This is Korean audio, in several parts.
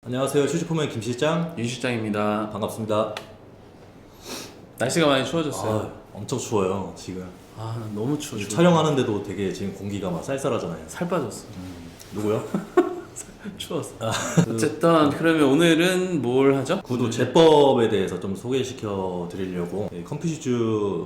안녕하세요. 슈즈포맨 김 실장 윤 실장입니다. 반갑습니다. 날씨가 많이 추워졌어요. 엄청 추워요 지금. 너무 추워. 촬영하는데도 되게 지금 공기가 막 쌀쌀하잖아요. 살 빠졌어. 누구요? 추웠어. 어쨌든 그러면 오늘은 뭘 하죠? 구두 제법에 대해서 좀 소개시켜 드리려고 컴퓨슈즈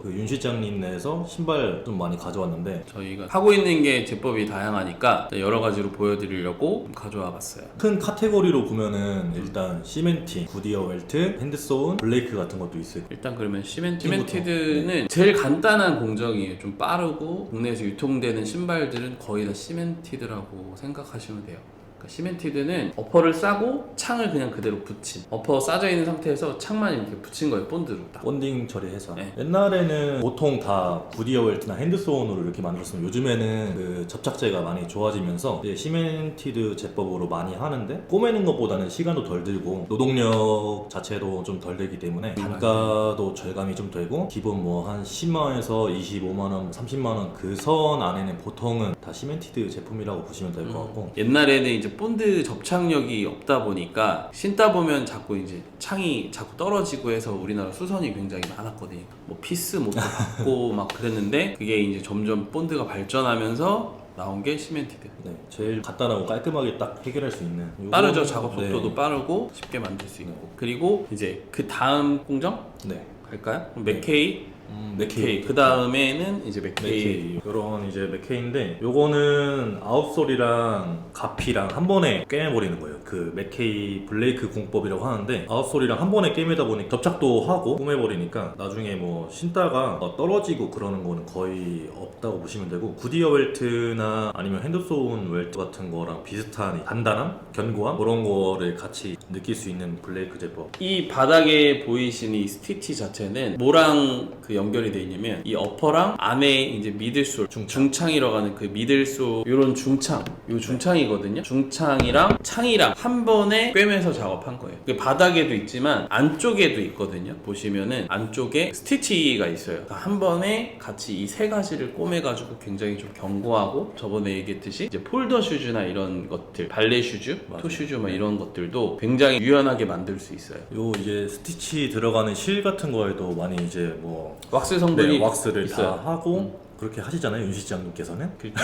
윤 실장님 내에서 신발 좀 많이 가져왔는데, 저희가 하고 있는 게 제법이 다양하니까 여러 가지로 보여드리려고 가져와 봤어요. 큰 카테고리로 보면은 일단 시멘티, 구디어 웰트, 핸드소운, 블레이크 같은 것도 있어요. 일단 그러면 시멘티드는 제일 간단한 공정이에요. 좀 빠르고 국내에서 유통되는 신발들은 거의 다 시멘티드라고 생각하시면 돼요. 그러니까 시멘티드는 어퍼를 싸고 창을 그냥 그대로 붙인, 어퍼 싸져 있는 상태에서 창만 이렇게 붙인 거예요. 본드로 딱. 본딩 처리해서. 네. 옛날에는 보통 다 구디어 웰트나 핸드소운으로 이렇게 만들었으면, 요즘에는 그 접착제가 많이 좋아지면서 이제 시멘티드 제법으로 많이 하는데, 꼬매는 것보다는 시간도 덜 들고 노동력 자체도 좀 덜 들기 때문에 단가도 절감이 좀 되고, 기본 뭐 한 10만원에서 25만원, 30만원 그 선 안에는 보통은 다 시멘티드 제품이라고 보시면 될 것 같고, 옛날에는 이제 본드 접착력이 없다 보니까 신다 보면 자꾸 이제 창이 자꾸 떨어지고 해서 우리나라 수선이 굉장히 많았거든요. 뭐 피스 못도 받고 막 그랬는데, 그게 이제 점점 본드가 발전하면서 나온 게 시멘티드. 네, 제일 간단하고 깔끔하게 딱 해결할 수 있는. 빠르죠. 작업 속도도 네. 빠르고 쉽게 만들 수 있고. 그리고 이제 그 다음 공정 네. 갈까요? 맥케이. 맥케이. 그 다음에는 이제 맥케이. 요런 이제 맥케이인데, 요거는 아웃솔이랑 가피랑 한 번에 꿰매버리는 거예요. 그 맥케이 블레이크 공법이라고 하는데, 아웃솔이랑 한 번에 꿰매다 보니 접착도 하고 꿰매버리니까 나중에 뭐 신다가 떨어지고 그러는 거는 거의 없다고 보시면 되고, 구디어 웰트나 아니면 핸드소운 웰트 같은 거랑 비슷한 단단함, 견고함, 그런 거를 같이 느낄 수 있는 블레이크 제법. 이 바닥에 보이시는 이 스티치 자체는 뭐랑 그 연결이 돼 있냐면, 이 어퍼랑 안에 이제 미들솔, 중창이라고 하는 그 미들솔, 요런 중창, 요 중창이거든요. 중창이랑 창이랑 한 번에 꿰매서 작업한 거예요. 그 바닥에도 있지만 안쪽에도 있거든요. 보시면은 안쪽에 스티치가 있어요. 그러니까 한 번에 같이 이 세 가지를 꼬매가지고 굉장히 좀 견고하고, 저번에 얘기했듯이 이제 폴더 슈즈나 이런 것들, 발레 슈즈, 토 슈즈 막 이런 것들도 굉장히 유연하게 만들 수 있어요. 요 이제 스티치 들어가는 실 같은 거에도 많이 이제 뭐 왁스 성분이 왁스를 있어요. 다 하고 그렇게 하시잖아요, 윤 실장님께서는. 그렇죠.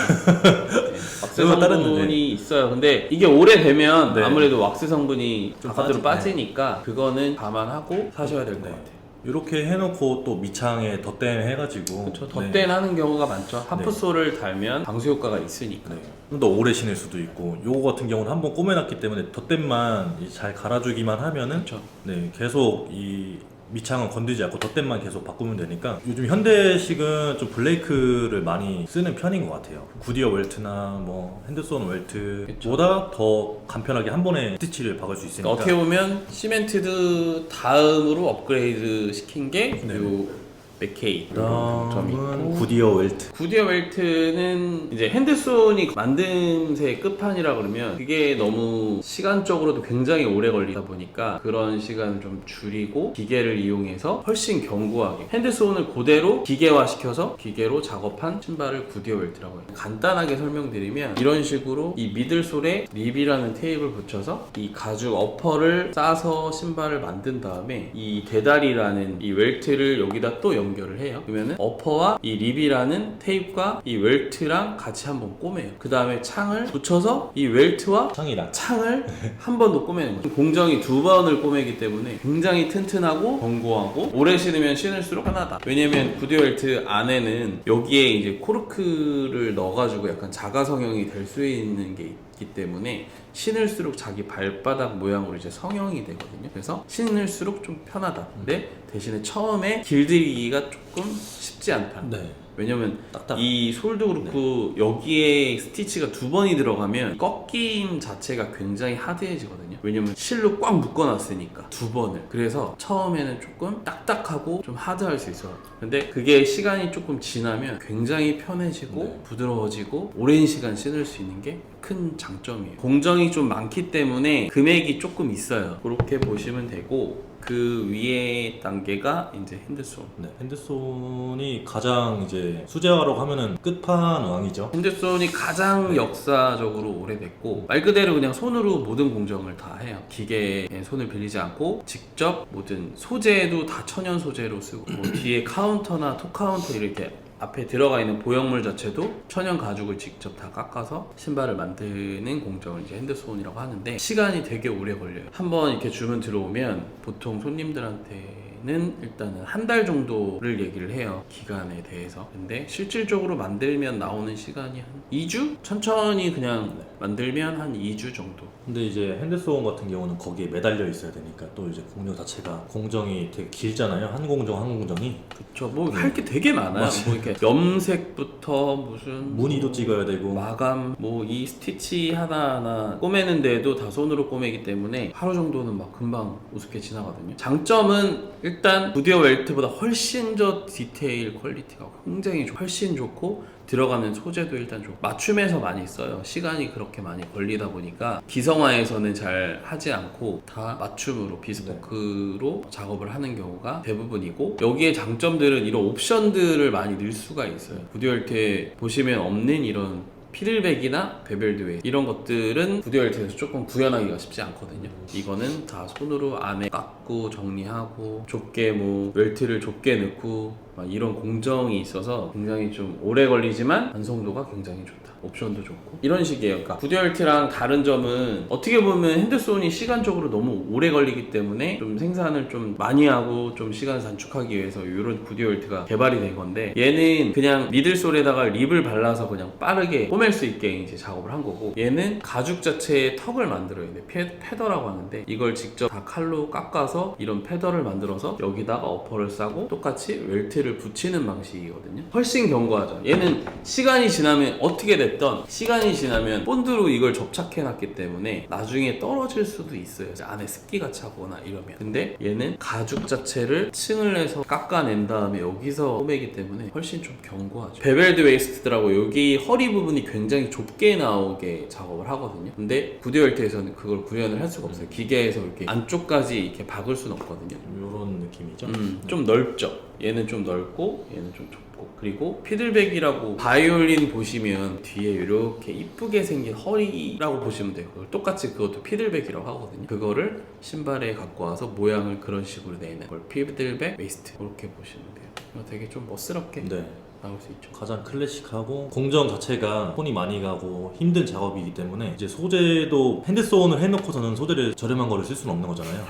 왁스 그거 다른 성분이 있어요. 근데 이게 오래되면 네. 아무래도 왁스 성분이 좀 바깥으로 빠지- 빠지니까 그거는 감안하고 사셔야 될 것 네. 같아요. 이렇게 해놓고 또 밑창에 덧댐 해가지고, 그렇죠. 덧댄 하는 경우가 많죠. 하프솔을 달면 방수 효과가 있으니까. 좀 더 오래 신을 수도 있고, 요거 같은 경우는 한번 꼬매놨기 때문에 덧댐만 잘 갈아주기만 하면은 그렇죠. 네, 계속 이 밑창은 건드리지 않고 덧댐만 계속 바꾸면 되니까, 요즘 현대식은 좀 블레이크를 많이 쓰는 편인 것 같아요. 구디어 웰트나 뭐 핸드소운 웰트보다 더 간편하게 한 번에 스티치를 박을 수 있으니까. 어떻게 보면 시멘티드 다음으로 업그레이드 시킨 게 네. 요 맥케이 점이 다음은 있고, 구디어 웰트. 구디어 웰트는 이제 핸드손이 만듦새 끝판이라 그러면 그게 너무 시간적으로도 굉장히 오래 걸리다 보니까 그런 시간을 좀 줄이고 기계를 이용해서 훨씬 견고하게 핸드손을 그대로 기계화 시켜서 기계로 작업한 신발을 구디어 웰트라고 해요. 간단하게 설명드리면 이런 식으로 이 미들솔에 립이라는 테이프를 붙여서 이 가죽 어퍼를 싸서 신발을 만든 다음에 이 대다리라는 이 웰트를 여기다 또 연결을 해요. 그러면은 어퍼와 이 립이라는 테이프가 이 웰트랑 같이 한번 꼬매요. 그 다음에 창을 붙여서 이 웰트와 창이랑 창을 한 번 더 꼬매는 거죠. 공정이 두 번을 꼬매기 때문에 굉장히 튼튼하고 견고하고, 오래 신으면 신을수록 편하다. 왜냐면 구디어 웰트 안에는 여기에 이제 코르크를 넣어가지고 약간 자가 성형이 될 수 있는 게 있기 때문에 신을수록 자기 발바닥 모양으로 이제 성형이 되거든요. 그래서 신을수록 좀 편하다. 근데 대신에 처음에 길들이기가 조금 쉽지 않다. 네. 왜냐면 딱딱. 이 솔도 그렇고 여기에 스티치가 두 번이 들어가면 꺾임 자체가 굉장히 하드해지거든요. 왜냐면 실로 꽉 묶어놨으니까 두 번을. 그래서 처음에는 조금 딱딱하고 좀 하드할 수 있어요. 근데 그게 시간이 조금 지나면 굉장히 편해지고 네. 부드러워지고 오랜 시간 신을 수 있는 게 큰 장점이에요. 공정이 좀 많기 때문에 금액이 조금 있어요. 그렇게 보시면 되고, 그 위에 단계가 이제 핸드손. 네, 핸드손이 가장 이제 수제화라고 하면은 끝판왕이죠. 핸드손이 가장 역사적으로 오래됐고 말 그대로 그냥 손으로 모든 공정을 다 해요. 기계에 손을 빌리지 않고 직접 모든 소재도 다 천연 소재로 쓰고 뭐 뒤에 카운터나 톡 카운터 이렇게 앞에 들어가 있는 보형물 자체도 천연 가죽을 직접 다 깎아서 신발을 만드는 공정을 이제 핸드손이라고 하는데 시간이 되게 오래 걸려요. 한번 이렇게 주문 들어오면 보통 손님들한테는 일단은 한 달 정도를 얘기를 해요. 기간에 대해서. 근데 실질적으로 만들면 나오는 시간이 한 2주? 천천히 그냥 만들면 한 2주 정도. 근데 이제 핸드손 같은 경우는 거기에 매달려 있어야 되니까 또 이제 공정 자체가 공정이 되게 길잖아요. 한 공정 한 공정이. 그쵸. 뭐 할 게 되게 많아요. 맞아요. 뭐 이렇게 염색부터 무슨 무늬도 찍어야 되고. 마감, 뭐 이 스티치 하나하나 꼬매는데도 다 손으로 꼬매기 때문에 하루 정도는 막 금방 우습게 지나거든요. 장점은 일단 구디어 웰트보다 훨씬 더 디테일 퀄리티가 굉장히 훨씬 좋고 들어가는 소재도 일단 좋고 맞춤해서 많이 써요. 시간이 그렇게 많이 걸리다 보니까 기성화에서는 잘 하지 않고 다 맞춤으로 비스포크로 작업을 하는 경우가 대부분이고 여기에 장점들은 이런 옵션들을 많이 넣을 수가 있어요. 구디어 웰트에 보시면 없는 이런 피들백이나 베벨드웨이 이런 것들은 구디어 웰트에서 조금 구현하기가 쉽지 않거든요. 이거는 다 손으로 안에 깎고 정리하고 좁게 뭐 웰트를 좁게 넣고 막 이런 공정이 있어서 굉장히 좀 오래 걸리지만 완성도가 굉장히 좋다. 옵션도 좋고 이런 식이에요. 그러니까 구디어 웰트랑 다른 점은 어떻게 보면 핸드손이 시간적으로 너무 오래 걸리기 때문에 좀 생산을 좀 많이 하고 좀 시간을 단축하기 위해서 이런 구디어 웰트가 개발이 된 건데 얘는 그냥 미들솔에다가 립을 발라서 그냥 빠르게 꼬맬 수 있게 이제 작업을 한 거고 얘는 가죽 자체에 턱을 만들어야 돼. 패더라고 하는데 이걸 직접 다 칼로 깎아서 이런 패더를 만들어서 여기다가 어퍼를 싸고 똑같이 웰트를 붙이는 방식이거든요. 훨씬 견고하죠. 얘는 시간이 지나면 어떻게 됐던 시간이 지나면 본드로 이걸 접착해 놨기 때문에 나중에 떨어질 수도 있어요. 안에 습기가 차거나 이러면. 근데 얘는 가죽 자체를 층을 내서 깎아낸 다음에 여기서 꼬매기 때문에 훨씬 좀 견고하죠. 베벨드 웨이스트라고 여기 허리 부분이 굉장히 좁게 나오게 작업을 하거든요. 근데 구디어 웰트에서는 그걸 구현을 할 수가 없어요. 기계에서 이렇게 안쪽까지 이렇게 박을 수는 없거든요. 이런 느낌이죠. 좀 넓죠. 얘는 좀 넓고 얘는 좀 좁고 그리고 피들백이라고 바이올린 보시면 뒤에 이렇게 이쁘게 생긴 허리라고 보시면 돼요. 그걸 똑같이 그것도 피들백이라고 하거든요. 그거를 신발에 갖고 와서 모양을 그런 식으로 내는 걸 피들백 웨이스트 이렇게 보시면 돼요. 이거 되게 좀 멋스럽게 네. 나올 수 있죠. 가장 클래식하고 공정 자체가 손이 많이 가고 힘든 작업이기 때문에 이제 소재도 핸드손을 해놓고서는 소재를 저렴한 거를 쓸 수는 없는 거잖아요.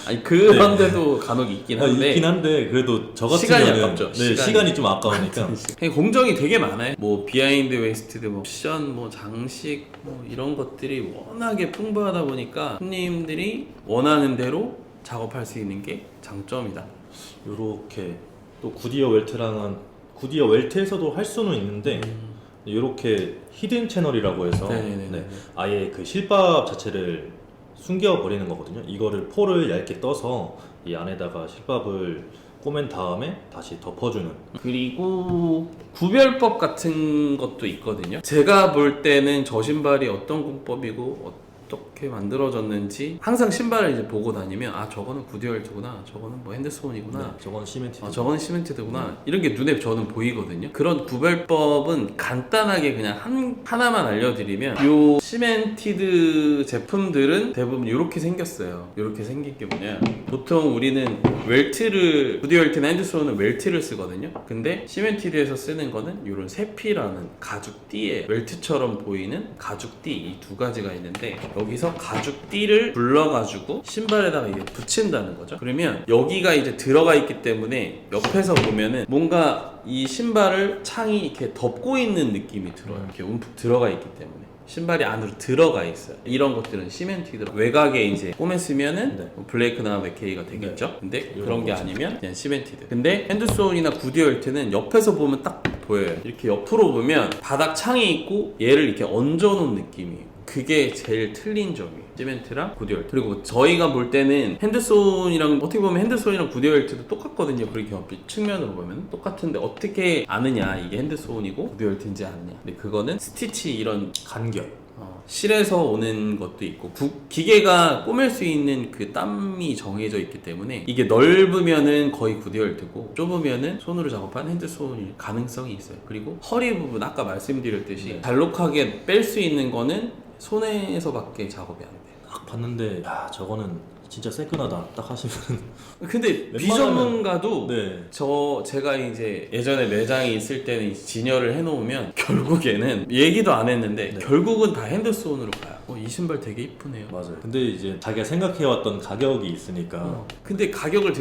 아니 그런데도 간혹 있긴 한데 있긴 한데 그래도 저 같은 시간이 경우는 아깝죠. 네, 시간이 좀 아까우니까 그냥 공정이 되게 많아요. 뭐 비하인드 웨이스트, 뭐 옵션, 뭐 장식, 뭐 이런 것들이 워낙에 풍부하다 보니까 손님들이 원하는 대로 작업할 수 있는 게 장점이다. 요렇게 또 구디어 웰트랑은 구디어 웰트에서도 할 수는 있는데 이렇게 히든 채널이라고 해서 네네네. 아예 그 실밥 자체를 숨겨 버리는 거거든요. 이거를 포를 얇게 떠서 이 안에다가 실밥을 꼬맨 다음에 다시 덮어주는. 그리고 구별법 같은 것도 있거든요. 제가 볼 때는 저 신발이 어떤 공법이고 어떻게 만들어졌는지 항상 신발을 이제 보고 다니면 아 저거는 구디어 웰트구나, 저거는 뭐 핸드손이구나, 네, 저건 시멘트. 아, 저거는 시멘티드구나 이런 게 눈에 저는 보이거든요. 그런 구별법은 간단하게 그냥 하나만 알려드리면 요 시멘티드 제품들은 대부분 이렇게 생겼어요. 이렇게 생긴 게 뭐냐, 보통 우리는 웰트를 구디어 웰트나 핸드손은 웰트를 쓰거든요. 근데 시멘티드에서 쓰는 거는 이런 세피라는 가죽띠에 웰트처럼 보이는 가죽띠 이 두 가지가 있는데 여기서 가죽띠를 불러가지고 신발에다가 이제 붙인다는 거죠. 그러면 여기가 이제 들어가 있기 때문에 옆에서 보면은 뭔가 이 신발을 창이 이렇게 덮고 있는 느낌이 들어요. 이렇게 움푹 들어가 있기 때문에 신발이 안으로 들어가 있어요. 이런 것들은 시멘티드 외곽에 이제 꼬맸으면은 네. 블레이크나 맥케이가 되겠죠. 근데 이런 그런 게 거죠. 아니면 그냥 시멘티드. 근데 핸드손이나 구디어 웰트는 옆에서 보면 딱 보여요. 이렇게 옆으로 보면 바닥 창이 있고 얘를 이렇게 얹어놓은 느낌이에요. 그게 제일 틀린 점이에요. 시멘트랑 구디어 웰트. 그리고 저희가 볼 때는 핸드손이랑 어떻게 보면 핸드손이랑 구디어 웰트도 똑같거든요. 그렇게 측면으로 보면 똑같은데 어떻게 아느냐 이게 핸드손이고 구디어 웰트인지 아느냐. 근데 그거는 스티치 이런 간격. 실에서 오는 것도 있고 기계가 꾸밀 수 있는 그 땀이 정해져 있기 때문에 이게 넓으면은 거의 구디얼트고 좁으면은 손으로 작업한 핸드소원일 가능성이 있어요. 그리고 허리 부분 아까 말씀드렸듯이 네. 잘록하게 뺄 수 있는 거는 손에서밖에 작업이 안 돼요. 딱 봤는데 야 저거는 진짜 새끈하다 딱 하시면 근데 웬만하면- 비전문가도 네. 제가 이제 예전에 매장에 있을 때는 진열을 해놓으면 결국에는 얘기도 안 했는데 네. 결국은 다 핸드스온으로 가요. 이 신발 되게 이쁘네요. 맞아요. 근데 이제 자기가 생각해왔던 가격이 있으니까 근데 가격을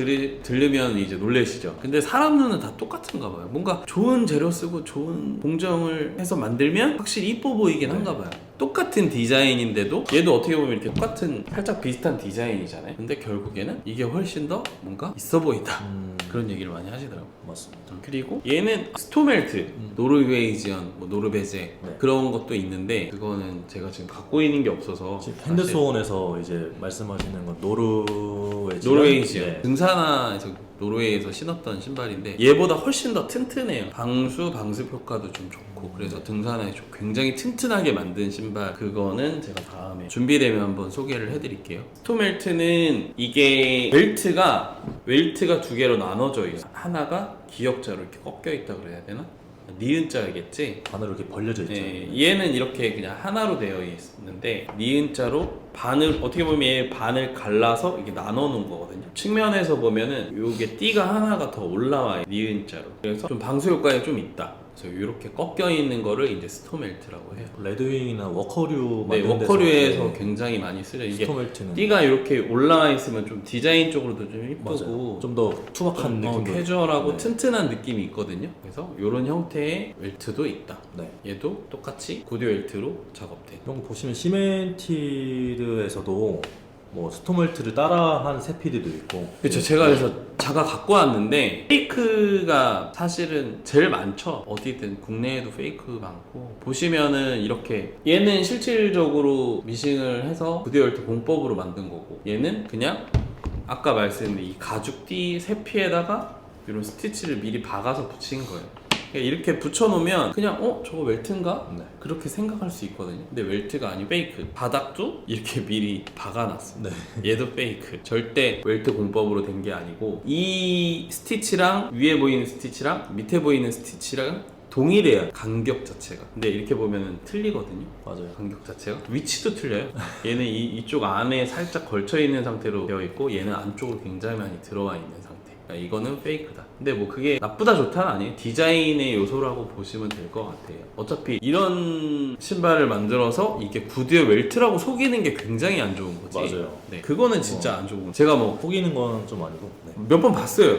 들으면 이제 놀라시죠. 근데 사람 눈은 다 똑같은가 봐요. 뭔가 좋은 재료 쓰고 좋은 공정을 해서 만들면 확실히 이뻐 보이긴 한가 봐요. 똑같은 디자인인데도 얘도 어떻게 보면 이렇게 똑같은 살짝 비슷한 디자인이잖아요. 근데 결국에는 이게 훨씬 더 뭔가 있어 보인다. 그런 얘기를 많이 하시더라고요. 맞습니다. 그리고 얘는 스토멜트, 노르웨이지언, 뭐 노르베제 네. 그런 것도 있는데 그거는 제가 지금 갖고 있는 게 없어서 지금 사실 핸드소원에서 이제 말씀하시는 건 노르웨이지언 네. 등산화에서 노르웨이에서 신었던 신발인데 얘보다 훨씬 더 튼튼해요. 방수 효과도 좀 좋고 그래서 등산화에 좀 굉장히 튼튼하게 만든 신발 그거는 제가 다음에 준비되면 한번 소개를 해드릴게요. 스토멜트는 이게 웰트가 두 개로 나눠져 있어요. 하나가 기역자로 이렇게 꺾여 있다 그래야 되나? 니은자겠지? 반으로 이렇게 벌려져 있죠. 네, 얘는 이렇게 그냥 하나로 되어 있는데 니은자로 반을 어떻게 보면 얘 반을 갈라서 이게 나눠 놓은 거거든요. 측면에서 보면은 요게 띠가 하나가 더 올라와요. 니은자로. 그래서 좀 방수 효과가 좀 있다. 그래서 이렇게 꺾여 있는 거를 이제 스토멜트라고 해요. 레드윙이나 워커류 네, 만드는 워커류에서 데서 굉장히 많이 쓰죠. 이게 스토멜트는 띠가 이렇게 올라와 있으면 좀 디자인적으로도 좀 이쁘고 좀 더 투박한 느낌도 캐주얼하고 네. 튼튼한 느낌이 있거든요. 그래서 이런 형태의 웰트도 있다. 네. 얘도 똑같이 구디 웰트로 작업된. 이런 거 보시면 시멘티드에서도 뭐 스토멜트를 따라한 세피드도 있고 그렇죠. 제가 그래서 자가 갖고 왔는데 페이크가 사실은 제일 많죠. 어디든 국내에도 페이크 많고 보시면은 이렇게 얘는 실질적으로 미싱을 해서 구디 웰트 공법으로 만든 거고 얘는 그냥 아까 말씀드린 이 가죽띠 세피에다가 이런 스티치를 미리 박아서 붙인 거예요. 그러니까 이렇게 붙여놓으면 그냥 저거 웰트인가? 네. 그렇게 생각할 수 있거든요. 근데 웰트가 아니고 페이크. 바닥도 이렇게 미리 박아놨어. 네. 얘도 페이크. 절대 웰트 공법으로 된 게 아니고 이 스티치랑 위에 보이는 스티치랑 밑에 보이는 스티치랑 동일해요. 간격 자체가. 근데 이렇게 보면은 틀리거든요. 맞아요. 간격 자체가 위치도 틀려요. 얘는 이쪽 안에 살짝 걸쳐 있는 상태로 되어 있고 얘는 안쪽으로 굉장히 많이 들어와 있는 상태. 그러니까 이거는 페이크다. 근데 뭐 그게 나쁘다 좋다는 아니에요. 디자인의 요소라고 보시면 될 것 같아요. 어차피 이런 신발을 만들어서 이게 구디어 웰트라고 속이는 게 굉장히 안 좋은 거지. 맞아요. 네, 그거는 진짜 안 좋은 거. 제가 뭐 속이는 건 좀 아니고 네. 몇 번 봤어요.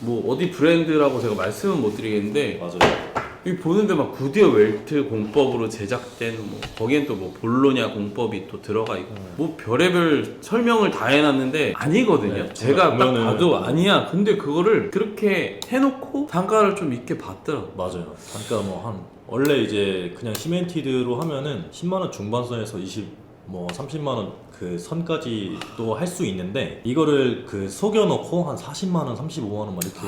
뭐 어디 브랜드라고 제가 말씀은 못 드리겠는데 맞아요. 여기 보는데 막 구디어 웰트 공법으로 제작된 뭐 거기엔 또 뭐 볼로냐 공법이 또 들어가 있고 뭐 별의별 설명을 다 해놨는데 아니거든요. 네, 제가 딱 보면은- 봐도 아니야. 근데 그거를 그렇게 해놓고 단가를 좀 있게 받더라고. 맞아요. 그러니까 뭐 한 원래 이제 그냥 시멘티드로 하면은 10만 원 중반선에서 30만 원 그 선까지도 할 수 있는데 이거를 그 속여놓고 한 40만 원, 35만 원 막 이렇게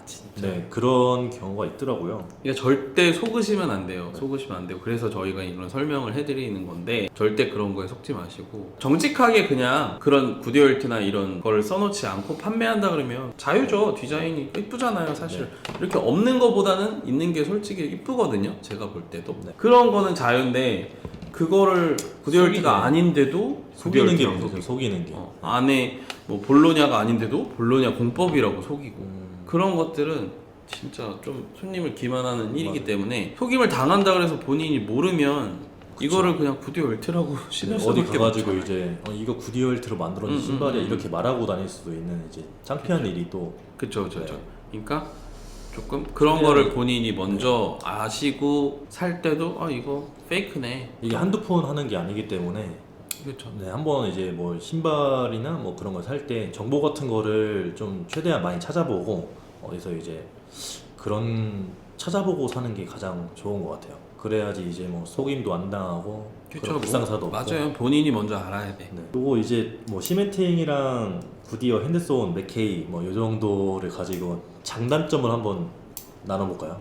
진짜. 네 그런 경우가 있더라고요. 그러니까 절대 속으시면 안 돼요. 속으시면 안 되고 그래서 저희가 이런 설명을 해드리는 건데 절대 그런 거에 속지 마시고 정직하게 그냥 그런 구디얼트나 이런 거를 써놓지 않고 판매한다 그러면 자유죠. 디자인이 이쁘잖아요. 사실 이렇게 없는 거보다는 있는 게 솔직히 이쁘거든요. 제가 볼 때도 네. 그런 거는 자유인데 그거를 구디얼트가 속이네. 아닌데도 속이는 게 구디얼트라고 문제죠. 속이는 게. 안에 뭐 볼로냐가 아닌데도 볼로냐 공법이라고 속이고 그런 것들은 진짜 좀 손님을 기만하는 일이기 맞아요. 때문에 속임을 당한다 그래서 본인이 모르면 이거를 그냥 구디어 웰트라고 신을 어디 수밖에 가가지고 없잖아요. 이제 이거 구디얼트로 만들어진 신발이야 이렇게 말하고 다닐 수도 있는 이제 창피한 일이 또 그쵸. 네. 그러니까 조금 그런 거를 본인이 먼저 아시고 살 때도 이거 페이크네. 이게 한두 푼 하는 게 아니기 때문에 그렇죠. 네, 한번 이제 뭐 신발이나 뭐 그런 걸 살 때 정보 같은 거를 좀 최대한 많이 찾아보고 어디서 이제 그런 찾아보고 사는 게 가장 좋은 것 같아요. 그래야지 이제 뭐 속임도 안 당하고 그런 불상사도 없고. 맞아요. 본인이 먼저 알아야 돼. 네. 그리고 이제 뭐 시멘팅이랑 구디어, 핸드소운, 맥케이 뭐 이 정도를 가지고 장단점을 한번 나눠볼까요?